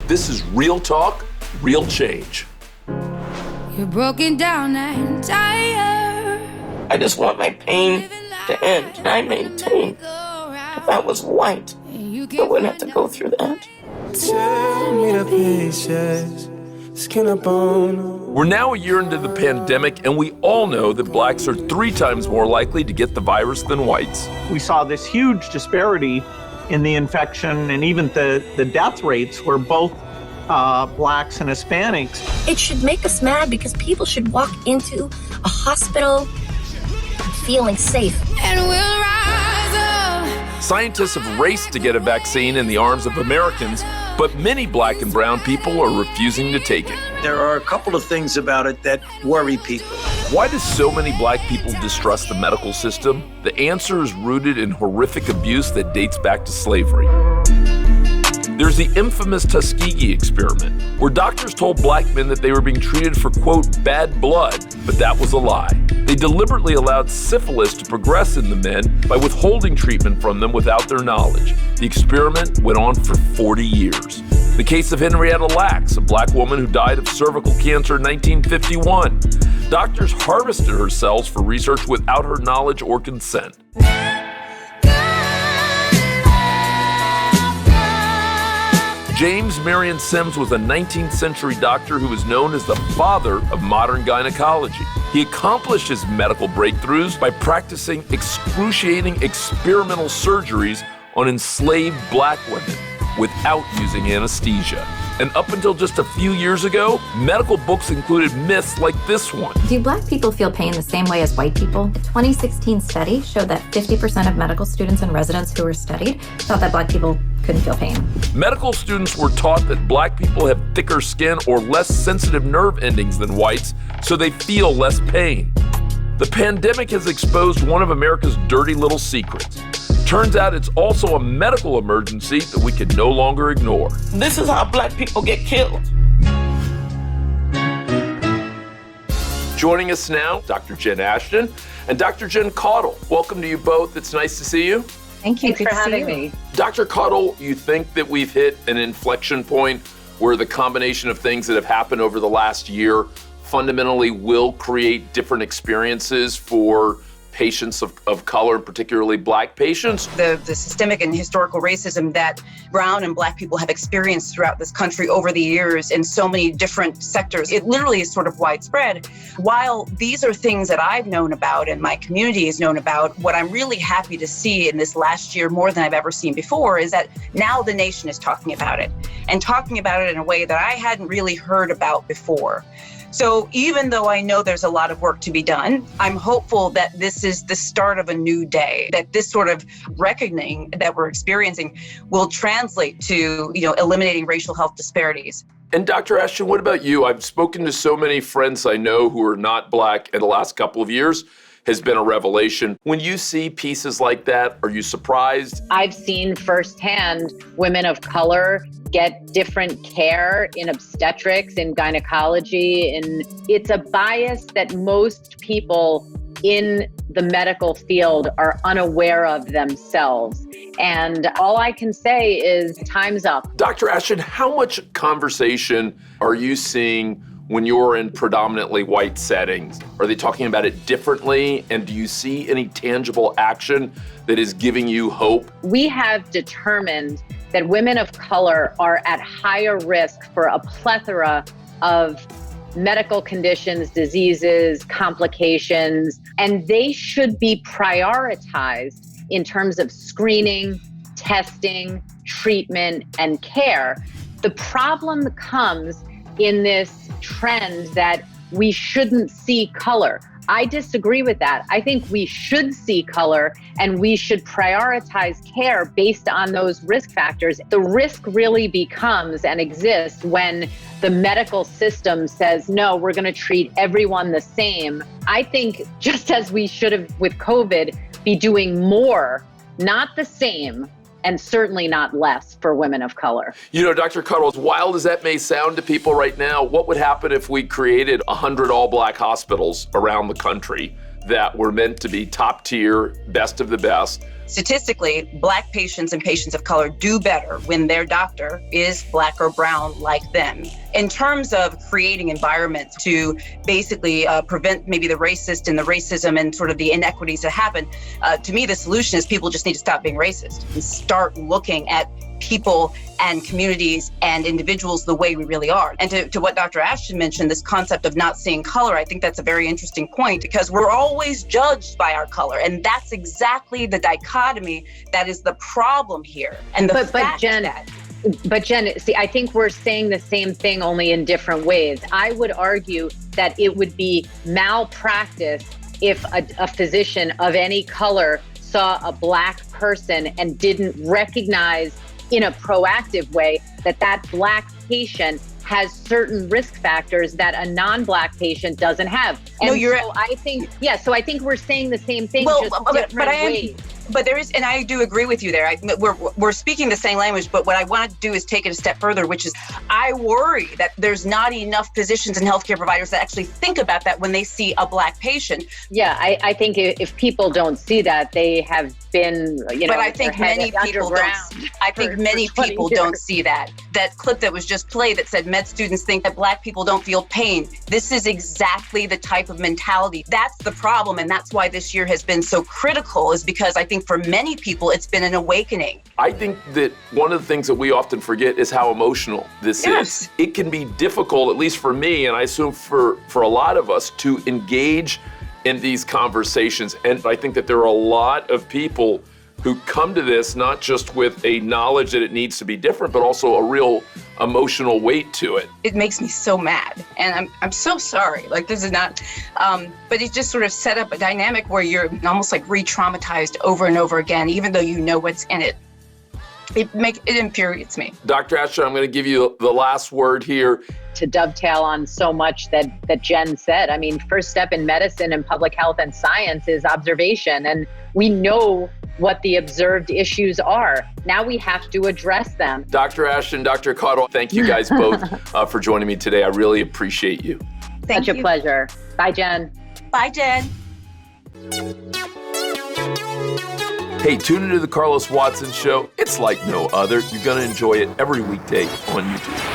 This is Real Talk, Real Change. You're broken down and tired. I just want my pain to end, and I maintain if I was white, I wouldn't have to go through that. Tear me to pieces, skin and bone. We're now a year into the pandemic, and we all know that blacks are 3 times more likely to get the virus than whites. We saw this huge disparity in the infection and even the death rates were both blacks and Hispanics. It should make us mad because people should walk into a hospital feeling safe. And we'll rise up. Scientists have raced to get a vaccine in the arms of Americans, but many black and brown people are refusing to take it. There are a couple of things about it that worry people. Why do so many black people distrust the medical system? The answer is rooted in horrific abuse that dates back to slavery. There's the infamous Tuskegee experiment, where doctors told black men that they were being treated for, quote, bad blood, but that was a lie. They deliberately allowed syphilis to progress in the men by withholding treatment from them without their knowledge. The experiment went on for 40 years. The case of Henrietta Lacks, a black woman who died of cervical cancer in 1951. Doctors harvested her cells for research without her knowledge or consent. James Marion Sims was a 19th century doctor who was known as the father of modern gynecology. He accomplished his medical breakthroughs by practicing excruciating experimental surgeries on enslaved black women without using anesthesia. And up until just a few years ago, medical books included myths like this one. Do black people feel pain the same way as white people? A 2016 study showed that 50% of medical students and residents who were studied thought that black people couldn't feel pain. Medical students were taught that black people have thicker skin or less sensitive nerve endings than whites, so they feel less pain. The pandemic has exposed one of America's dirty little secrets. Turns out it's also a medical emergency that we can no longer ignore. This is how black people get killed. Joining us now, Dr. Jen Ashton and Dr. Jen Caudle. Welcome to you both. It's nice to see you. Thank you. Thanks for having me. Dr. Caudle, you think that we've hit an inflection point where the combination of things that have happened over the last year fundamentally will create different experiences for patients of color, and particularly black patients? The systemic and historical racism that brown and black people have experienced throughout this country over the years in so many different sectors, it literally is sort of widespread. While these are things that I've known about and my community has known about, what I'm really happy to see in this last year more than I've ever seen before is that now the nation is talking about it and talking about it in a way that I hadn't really heard about before. So even though I know there's a lot of work to be done, I'm hopeful that this is the start of a new day, that this sort of reckoning that we're experiencing will translate to, eliminating racial health disparities. And Dr. Ashton, what about you? I've spoken to so many friends I know who are not black in the last couple of years. Has been a revelation. When you see pieces like that, are you surprised? I've seen firsthand women of color get different care in obstetrics, in gynecology, and it's a bias that most people in the medical field are unaware of themselves. And all I can say is time's up. Dr. Ashton, how much conversation are you seeing when you're in predominantly white settings? Are they talking about it differently? And do you see any tangible action that is giving you hope? We have determined that women of color are at higher risk for a plethora of medical conditions, diseases, complications, and they should be prioritized in terms of screening, testing, treatment, and care. The problem comes in this trend that we shouldn't see color. I disagree with that. I think we should see color and we should prioritize care based on those risk factors. The risk really becomes and exists when the medical system says, no, we're going to treat everyone the same. I think just as we should have with COVID, be doing more, not the same, and certainly not less for women of color. Dr. Caudle, as wild as that may sound to people right now, what would happen if we created 100 all-black hospitals around the country that were meant to be top tier, best of the best. Statistically, Black patients and patients of color do better when their doctor is Black or brown like them. In terms of creating environments to basically prevent maybe the racist and the racism and sort of the inequities that happen, to me, the solution is people just need to stop being racist and start looking at people and communities and individuals the way we really are. And to what Dr. Ashton mentioned, this concept of not seeing color, I think that's a very interesting point because we're always judged by our color. And that's exactly the dichotomy that is the problem here. And But Jen, see, I think we're saying the same thing only in different ways. I would argue that it would be malpractice if a physician of any color saw a Black person and didn't recognize in a proactive way that Black patient has certain risk factors that a non-Black patient doesn't have. And so I think we're saying the same thing, just different ways. But there is, and I do agree with you there. We're speaking the same language, but what I want to do is take it a step further, which is I worry that there's not enough physicians and healthcare providers that actually think about that when they see a Black patient. Yeah, I think if people don't see that, they have been, But I think many people don't. I think many people don't see that. That clip that was just played that said med students think that Black people don't feel pain. This is exactly the type of mentality. That's the problem, and that's why this year has been so critical. Is because I think for many people, it's been an awakening. I think that one of the things that we often forget is how emotional this is. It can be difficult, at least for me, and I assume for a lot of us, to engage in these conversations. And I think that there are a lot of people who come to this not just with a knowledge that it needs to be different, but also a real emotional weight to it. It makes me so mad, and I'm so sorry. Like, this is not, but it just sort of set up a dynamic where you're almost like re-traumatized over and over again, even though you know what's in it. It infuriates me. Dr. Ashton, I'm going to give you the last word here. To dovetail on so much that Jen said, I mean, first step in medicine and public health and science is observation, and we know what the observed issues are. Now we have to address them. Dr. Ashton, Dr. Cottle, thank you guys both for joining me today. I really appreciate you. Such a pleasure. Bye, Jen. Bye, Jen. Hey, tune into the Carlos Watson Show. It's like no other. You're going to enjoy it every weekday on YouTube.